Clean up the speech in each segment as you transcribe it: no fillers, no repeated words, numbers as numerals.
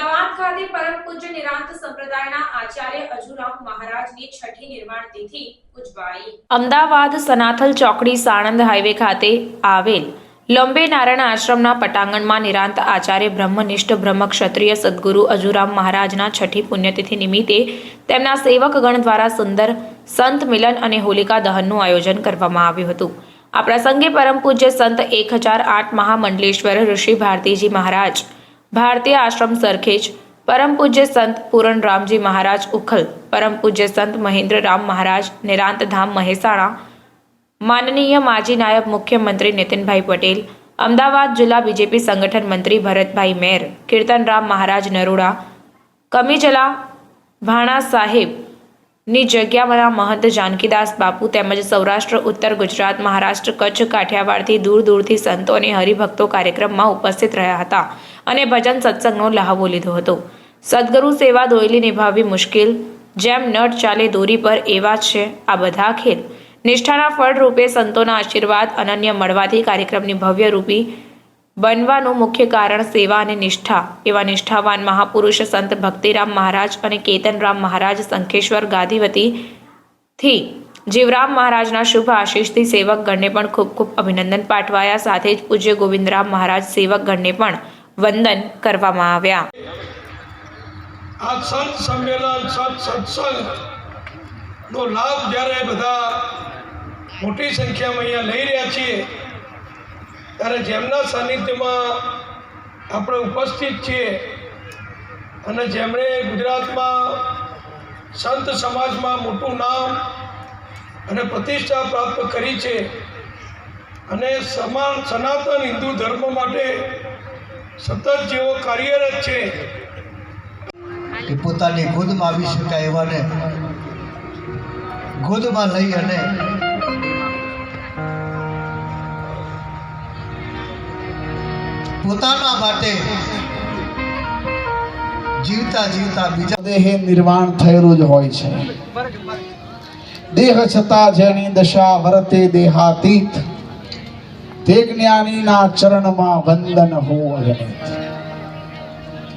અમદાવાદ ખાતે પરમ પૂજ્ય નિરાંત સંપ્રદાયના આચાર્ય અજુરામ મહારાજની છઠ્ઠી નિર્વાણ તિથિ ઉજવાઈ। અમદાવાદ સનાથલ ચોકડી સાણંદ હાઈવે ખાતે આવેલ લંબે નારાયણ આશ્રમના પટાંગણમાં નિરાંત આચાર્ય બ્રહ્મનિષ્ઠ બ્રહ્મ ક્ષત્રિય સદગુરુ અજુરામ મહારાજના છઠ્ઠી પુણ્યતિથિ નિમિત્તે તેમના સેવકગણ દ્વારા સુંદર સંત મિલન અને હોલિકા દહનનું આયોજન કરવામાં આવ્યું હતું। આ પ્રસંગે પરમ પૂજ્ય સંત 1008 મહામંડલેશ્વર ઋષિ ભારતીજી મહારાજ ભારતીય આશ્રમ સરખેજ, પરમ પૂજ્ય સંત પૂરણ રામજી મહારાજ ઉખલ, પરમ પૂજ્ય સંત મહેન્દ્ર રામ મહારાજ નિરાંત ધામ મહેસાણા, માનનીય માજી નાયબ મુખ્યમંત્રી નીતિનભાઈ પટેલ, અમદાવાદ જિલ્લા બીજેપી સંગઠન મંત્રી ભરતભાઈ મેર, કીર્તનરામ મહારાજ નરોડા, કમીજલા ભાણા સાહેબની જગ્યાના મહંત જાનકીદાસ બાપુ તેમજ સૌરાષ્ટ્ર, ઉત્તર ગુજરાત, મહારાષ્ટ્ર, કચ્છ, કાઠિયાવાડથી દૂર દૂરથી સંતો અને હરિભક્તો કાર્યક્રમમાં ઉપસ્થિત રહ્યા હતા અને ભજન સત્સંગનો લહાવો લીધો હતો। સદગુરુ સેવા દોયલી નિભાવવી મુશ્કેલ, જેમ નટ ચાલે દોરી પર એવા છે આ બધા ખેલ। નિષ્ઠાના ફળ રૂપે સંતોના આશીર્વાદ અનન્ય મળવાથી કાર્યક્રમની ભવ્ય રૂપી બનવાનું મુખ્ય કારણ સેવા અને નિષ્ઠા એવા નિષ્ઠાવાન મહાપુરુષ સંત ભક્તિરામ મહારાજ અને કેતનરામ મહારાજ શંખેશ્વર ગાદીવતીથી જીવરામ મહારાજના શુભ આશીષથી સેવકગણને પણ ખૂબ ખૂબ અભિનંદન પાઠવાયા। સાથે જ પૂજ્ય ગોવિંદરામ મહારાજ સેવકગણને પણ વંદન કરવામાં આવ્યા। આ સંત સંમેલન સત્સંગનો લાભ જ્યારે બધા મોટી સંખ્યામાં અહીંયા લઈ રહ્યા છીએ ત્યારે જેમના સાનિધ્યમાં આપણે ઉપસ્થિત છીએ અને જેમણે ગુજરાતમાં સંત સમાજમાં મોટું નામ અને પ્રતિષ્ઠા પ્રાપ્ત કરી છે અને સનાતન હિન્દુ ધર્મ માટે સતત જેઓ કાર્યરત છે કે પોતાની ગોદમાં આવી શકાય એવાને ગોદમાં લઈ અને પોતાના માટે જીવતા જીવતા બીજા દેહે નિર્વાણ થયેલું જ હોય છે। દેહ છતાં જેની દશા વર્તે દેહાતીત, તે જ્ઞાનીના ચરણમાં વંદન હો અગણિત।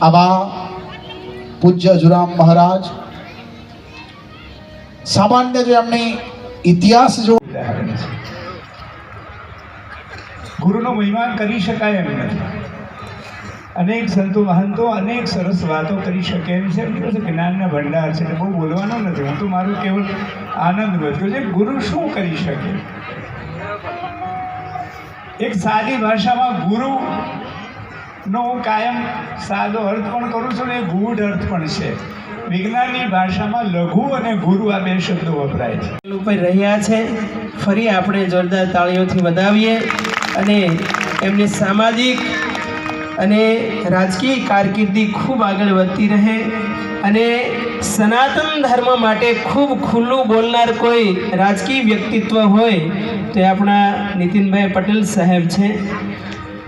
આવા પૂજ્ય અજુરામ મહારાજ સામાન્ય જો એમની ઇતિહાસ જો ગુરુનો મહિમા કરી શકાય એમ નથી। અનેક સંતો મહંતો અનેક સરસ વાતો કરી શકે એમ છે। જ્ઞાનના ભંડાર છે, બહુ બોલવાનો નથી, હું તો મારું કેવળ આનંદ વધ્યો છે। ગુરુ શું કરી શકે? એક સાદી ભાષામાં ગુરુનો હું કાયમ સાદો અર્થ પણ કરું છું ને ગૂઢ અર્થ પણ છે। વિજ્ઞાનની ભાષામાં લઘુ અને ગુરુ આ બે શબ્દો વપરાય છે। ઉપર રહ્યા છે, ફરી આપણે જોરદાર તાળીઓથી વધાવીએ અને એમની સામાજિક અને રાજકીય કારકિર્દી ખૂબ આગળ વધતી રહે અને સનાતન ધર્મ માટે ખૂબ ખુલ્લું બોલનાર કોઈ રાજકીય વ્યક્તિત્વ હોય તો એ આપણા નીતિનભાઈ પટેલ સાહેબ છે।